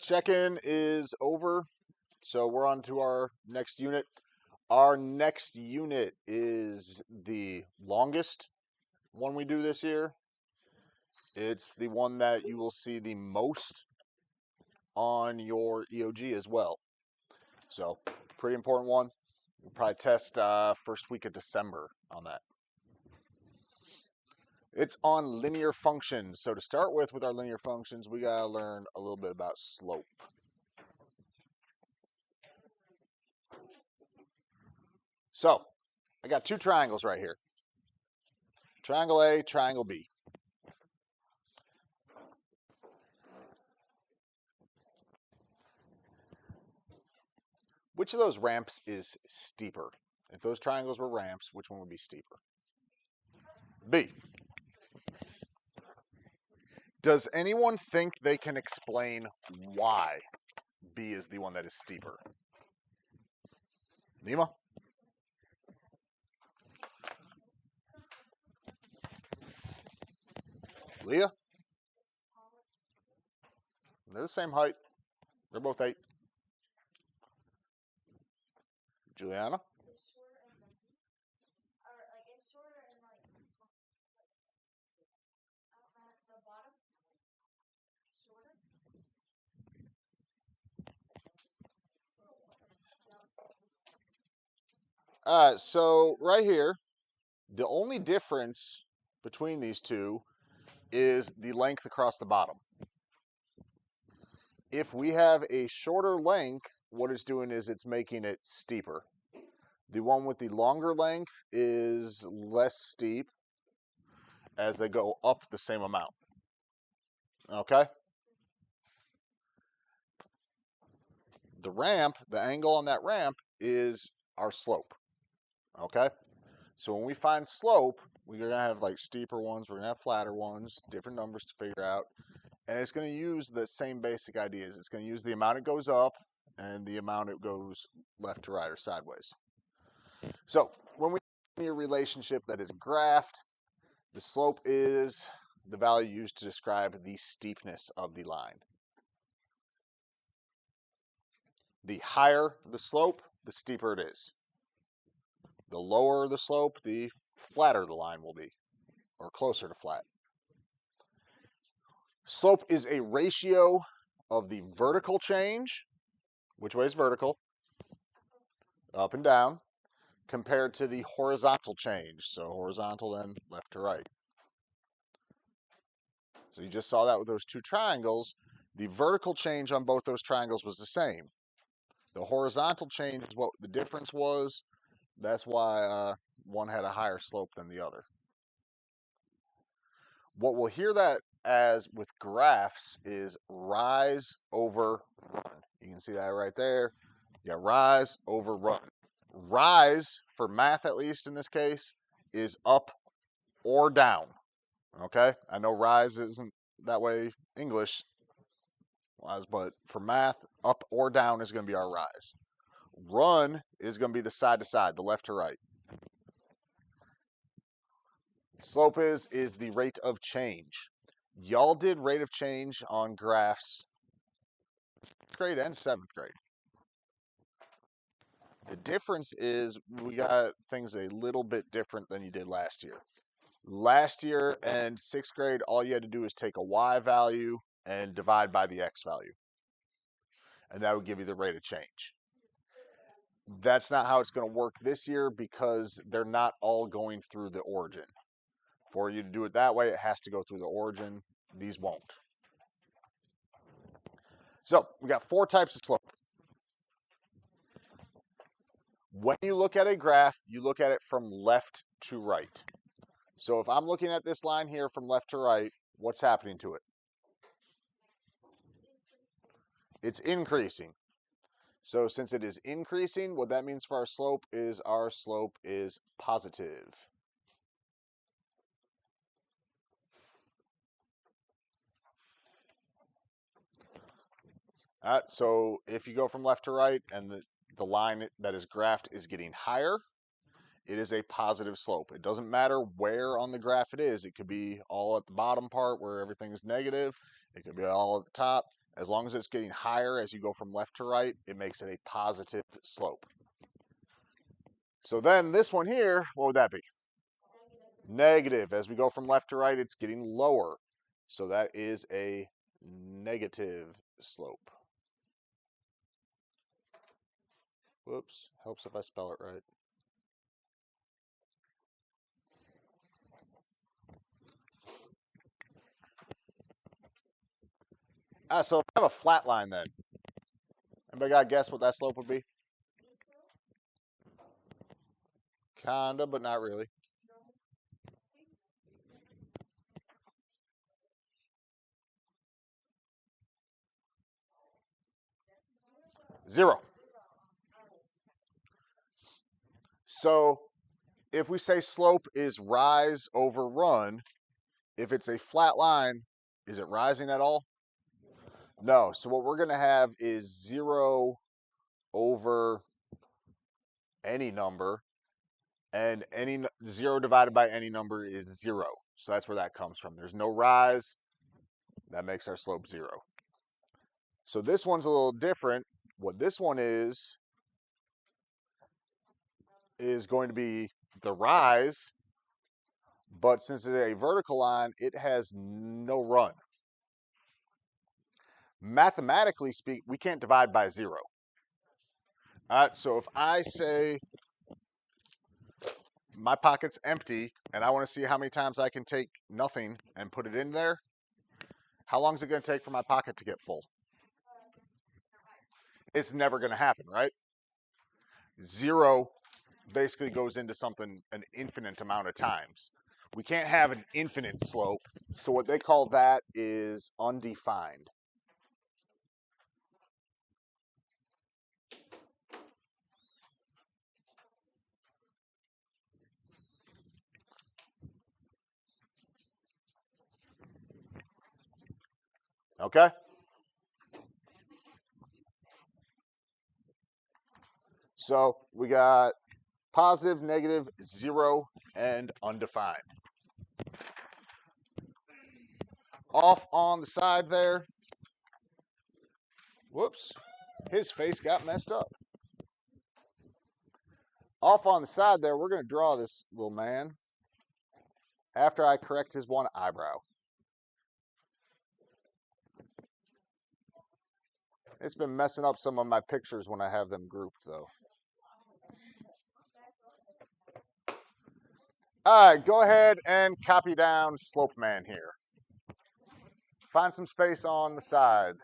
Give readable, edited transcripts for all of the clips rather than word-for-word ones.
Check-in is over, so we're on to our next unit. Our next unit is the longest one we do this year. It's the one that you will see the most on your EOG as well. So, pretty important one. We'll probably test first week of December on that. It's on linear functions. So to start with our linear functions, we gotta learn a little bit about slope. So, I got two triangles right here. Triangle A, triangle B. Which of those ramps is steeper? If those triangles were ramps, which one would be steeper? B. Does anyone think they can explain why B is the one that is steeper? Nima? Leah? They're the same height. They're both 8. Juliana? So right here, the only difference between these two is the length across the bottom. If we have a shorter length, what it's doing is it's making it steeper. The one with the longer length is less steep as they go up the same amount. Okay? The ramp, the angle on that ramp is our slope. Okay? So when we find slope, we're going to have like steeper ones, we're going to have flatter ones, different numbers to figure out. And it's going to use the same basic ideas. It's going to use the amount it goes up and the amount it goes left to right or sideways. So when we have a relationship that is graphed, the slope is the value used to describe the steepness of the line. The higher the slope, the steeper it is. The lower the slope, the flatter the line will be, or closer to flat. Slope is a ratio of the vertical change, which way is vertical, up and down, compared to the horizontal change. So horizontal then left to right. So you just saw that with those two triangles. The vertical change on both those triangles was the same. The horizontal change is what the difference was. That's why one had a higher slope than the other. What we'll hear that as with graphs is rise over run. You can see that right there. You got rise over run. Rise, for math at least in this case, is up or down. Okay? I know rise isn't that way English, but for math, up or down is going to be our rise. Run is going to be the side to side, the left to right. Slope is the rate of change. Y'all did rate of change on graphs 6th grade and 7th grade. The difference is we got things a little bit different than you did last year. Last year and 6th grade, all you had to do is take a y value and divide by the x value. And that would give you the rate of change. That's not how it's going to work this year because they're not all going through the origin. For you to do it that way, it has to go through the origin. These won't. So we got 4 types of slope. When you look at a graph, you look at it from left to right. So if I'm looking at this line here from left to right, what's happening to it? It's increasing. So since it is increasing, what that means for our slope is positive. So if you go from left to right and the line that is graphed is getting higher, it is a positive slope. It doesn't matter where on the graph it is. It could be all at the bottom part where everything is negative. It could be all at the top. as long as it's getting higher as you go from left to right, it makes it a positive slope. So then this one here, what would that be? Negative. As we go from left to right, it's getting lower. So that is a negative slope. Whoops, helps if I spell it right. So if I have a flat line then, anybody got to guess what that slope would be? Kinda, but not really. Zero. So if we say slope is rise over run, if it's a flat line, is it rising at all? No. So what we're going to have is 0 over any number, and 0 divided by any number is 0. So that's where that comes from. There's no rise. That makes our slope 0. So this one's a little different. What this one is going to be the rise, but since it's a vertical line, it has no run. Mathematically speak, we can't divide by 0. All right, so if I say my pocket's empty and I want to see how many times I can take nothing and put it in there, how long is it going to take for my pocket to get full? It's never going to happen, right? 0 basically goes into something an infinite amount of times. We can't have an infinite slope, so what they call that is undefined. Okay? So we got positive, negative, 0, and undefined. Off on the side there, whoops, his face got messed up. Off on the side there, we're going to draw this little man after I correct his one eyebrow. It's been messing up some of my pictures when I have them grouped, though. All right, go ahead and copy down Slope Man here. Find some space on the side.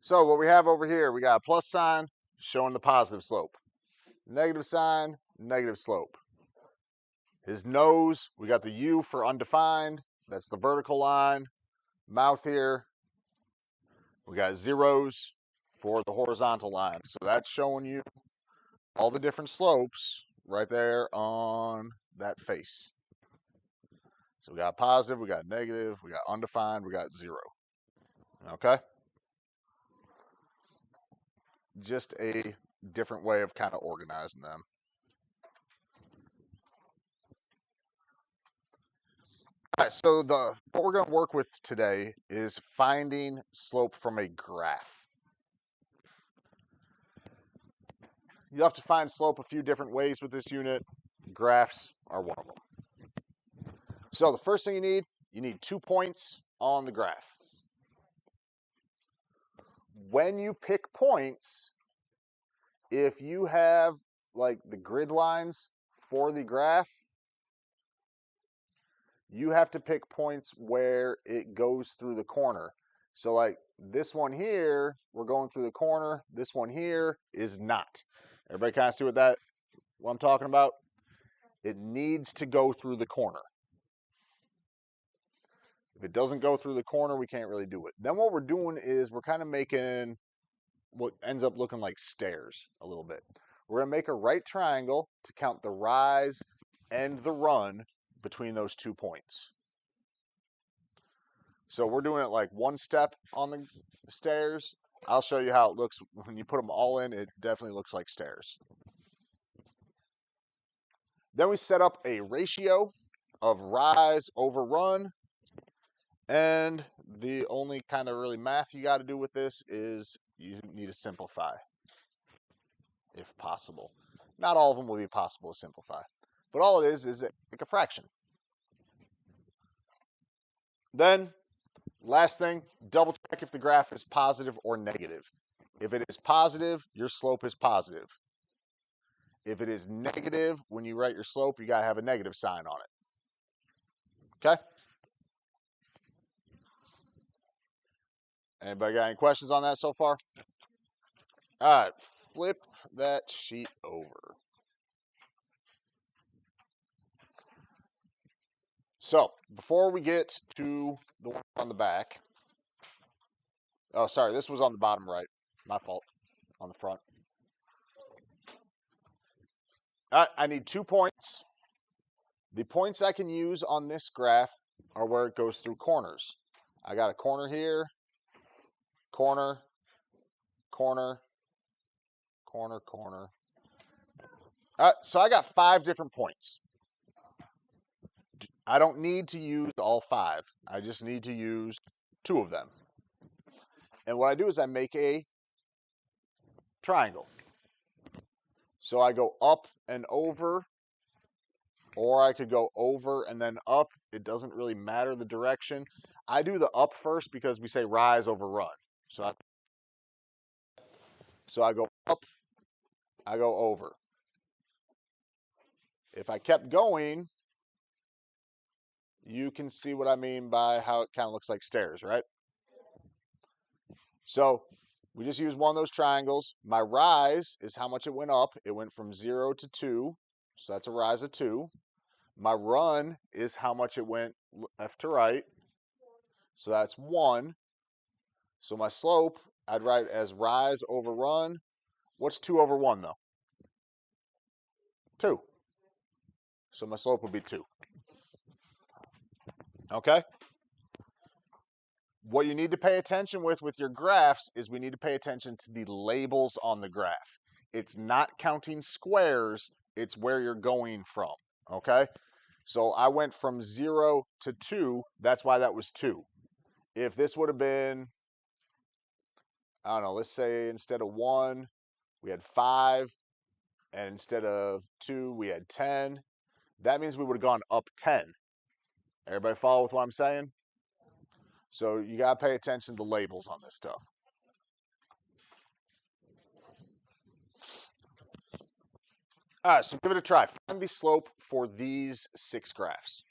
So what we have over here, we got a plus sign showing the positive slope. Negative sign, negative slope. His nose, we got the U for undefined. That's the vertical line. Mouth here, we got zeros for the horizontal line. So that's showing you all the different slopes right there on that face. So we got positive, we got negative, we got undefined, we got 0. Okay? Just a different way of kind of organizing them. All right, so what we're going to work with today is finding slope from a graph. You have to find slope a few different ways with this unit. Graphs are one of them. So the first thing you need 2 points on the graph. When you pick points, if you have like the grid lines for the graph, you have to pick points where it goes through the corner. So like this one here, we're going through the corner. This one here is not. Everybody kind of see what I'm talking about? It needs to go through the corner. If it doesn't go through the corner, we can't really do it. Then what we're doing is we're kind of making what ends up looking like stairs a little bit. We're going to make a right triangle to count the rise and the run between those 2 points. So we're doing it like one step on the stairs. I'll show you how it looks when you put them all in. It definitely looks like stairs. Then we set up a ratio of rise over run. And the only kind of really math you got to do with this is you need to simplify if possible. Not all of them will be possible to simplify, but all it is like a fraction. Then, last thing, double check if the graph is positive or negative. If it is positive, your slope is positive. If it is negative, when you write your slope, you got to have a negative sign on it. Okay? Anybody got any questions on that so far? All right, flip that sheet over. So, before we get to the one on the back, oh, sorry, this was on the bottom right. My fault. On the front. I need 2 points. The points I can use on this graph are where it goes through corners. I got a corner here, corner, corner, corner, corner. So I got 5 different points. I don't need to use all 5. I just need to use 2 of them. And what I do is I make a triangle. So I go up and over, or I could go over and then up. It doesn't really matter the direction. I do the up first because we say rise over run. So I go up, I go over. If I kept going, you can see what I mean by how it kind of looks like stairs, right? So we just use one of those triangles. My rise is how much it went up. It went from 0 to 2, so that's a rise of 2. My run is how much it went left to right, so that's 1. So my slope, I'd write as rise over run. What's 2 over 1, though? 2. So my slope would be 2. Okay? What you need to pay attention with your graphs is we need to pay attention to the labels on the graph. It's not counting squares, it's where you're going from, okay? So I went from 0 to 2, that's why that was 2. If this would have been, I don't know, let's say instead of 1, we had 5, and instead of 2, we had 10, that means we would have gone up 10. Everybody follow with what I'm saying? So you got to pay attention to the labels on this stuff. All right, so give it a try. Find the slope for these 6 graphs.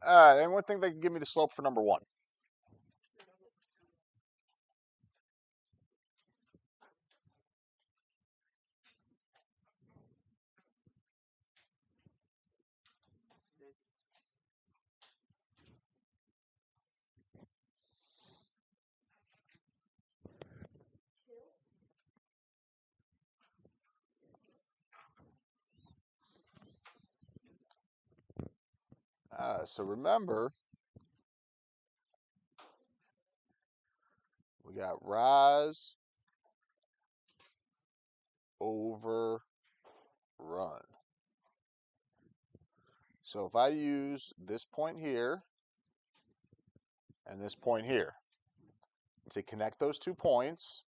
All right, anyone think they can give me the slope for number 1? So remember, we got rise over run. So if I use this point here and this point here to connect those 2 points,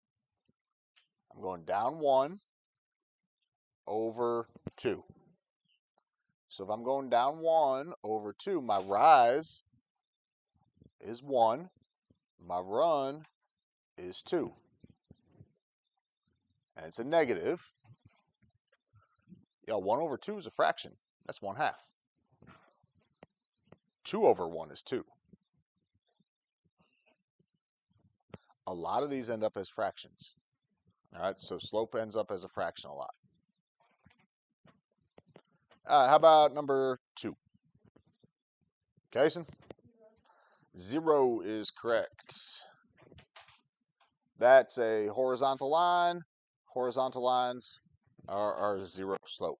I'm going down 1 over 2. So if I'm going down 1 over 2, my rise is 1, my run is 2. And it's a negative. 1 over 2 is a fraction. That's 1/2. 2 over 1 is 2. A lot of these end up as fractions. All right, so slope ends up as a fraction a lot. How about number 2? Kason? 0 is correct. That's a horizontal line. Horizontal lines are 0 slope.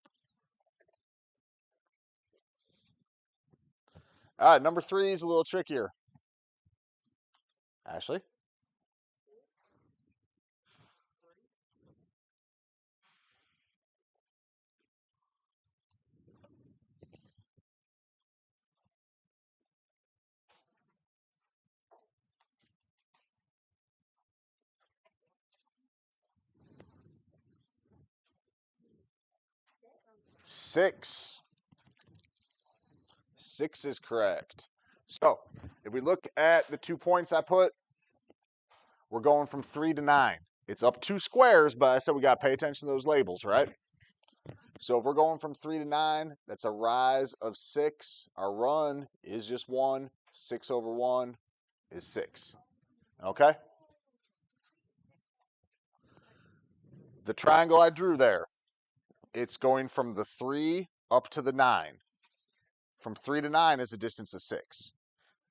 All right, number 3 is a little trickier. Ashley? Six. 6 is correct. So if we look at the 2 points I put, we're going from 3 to 9. It's up 2 squares, but I said we got to pay attention to those labels, right? So if we're going from 3 to 9, that's a rise of 6. Our run is just 1. 6 over 1 is 6. Okay? The triangle I drew there, it's going from the 3 up to the 9. From 3 to 9 is a distance of 6.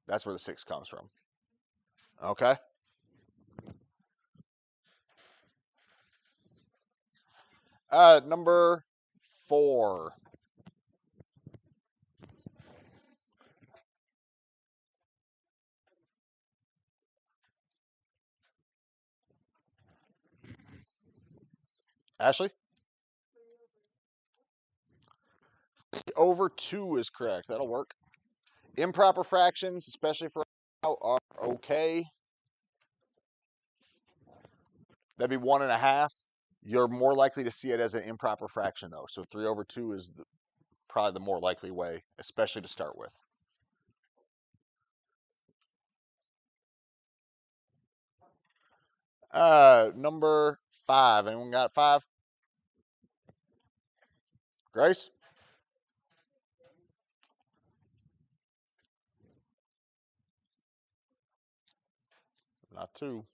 That's where the 6 comes from. Okay? Number 4. Ashley? Over 2 is correct. That'll work. Improper fractions, especially for are okay. That'd be 1.5. You're more likely to see it as an improper fraction, though. So 3 over 2 is probably the more likely way, especially to start with. Number 5. Anyone got 5? Grace? Not 2.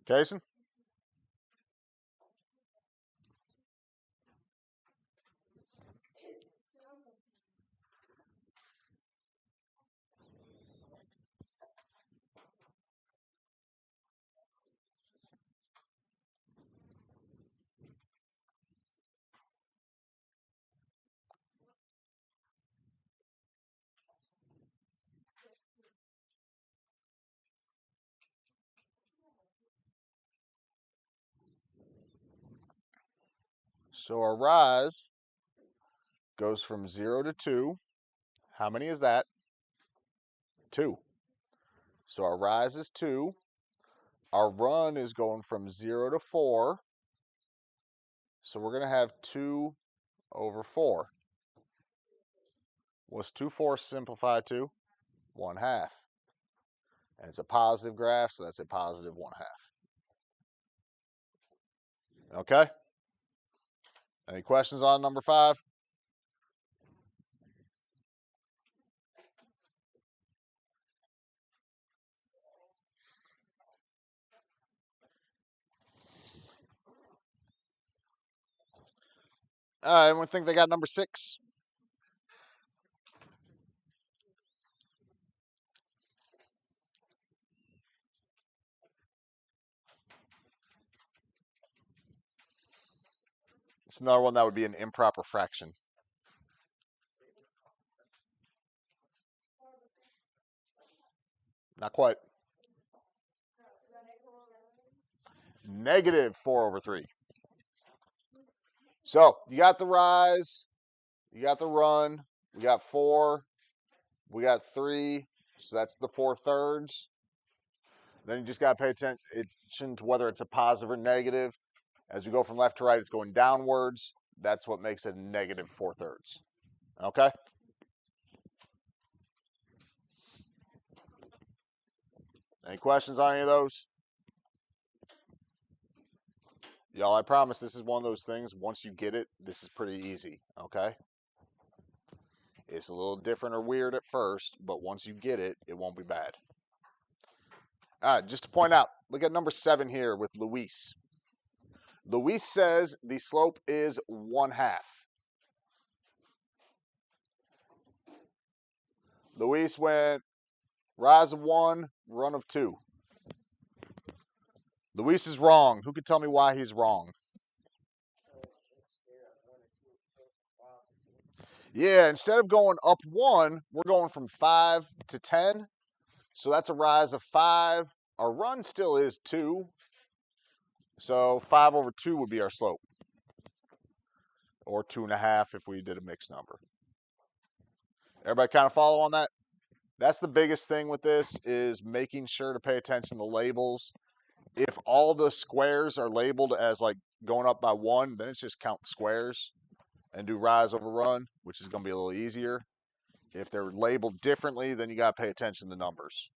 Jason? So our rise goes from 0 to 2. How many is that? 2. So our rise is 2. Our run is going from 0 to 4. So we're going to have 2 over 4. What's 2 fourths simplified to? 1/2. And it's a positive graph, so that's a positive 1/2. Okay? Any questions on number 5? Anyone think they got number 6? What's another one that would be an improper fraction? Not quite. Negative 4 over 3. So you got the rise, you got the run, we got 4, we got 3, so that's the 4/3. Then you just got to pay attention to whether it's a positive or negative. As we go from left to right, it's going downwards. That's what makes it a negative 4/3. Okay? Any questions on any of those? Y'all, I promise this is one of those things, once you get it, this is pretty easy, okay? It's a little different or weird at first, but once you get it, it won't be bad. All right, just to point out, look at number 7 here with Luis. Luis says the slope is 1/2. Luis went rise of 1, run of 2. Luis is wrong. Who could tell me why he's wrong? Yeah, instead of going up 1, we're going from 5 to 10. So that's a rise of 5. Our run still is 2. So 5 over 2 would be our slope. Or 2.5 if we did a mixed number. Everybody kind of follow on that? That's the biggest thing with this, is making sure to pay attention to labels. If all the squares are labeled as like going up by 1, then it's just count the squares and do rise over run, which is going to be a little easier. If they're labeled differently, then you got to pay attention to the numbers.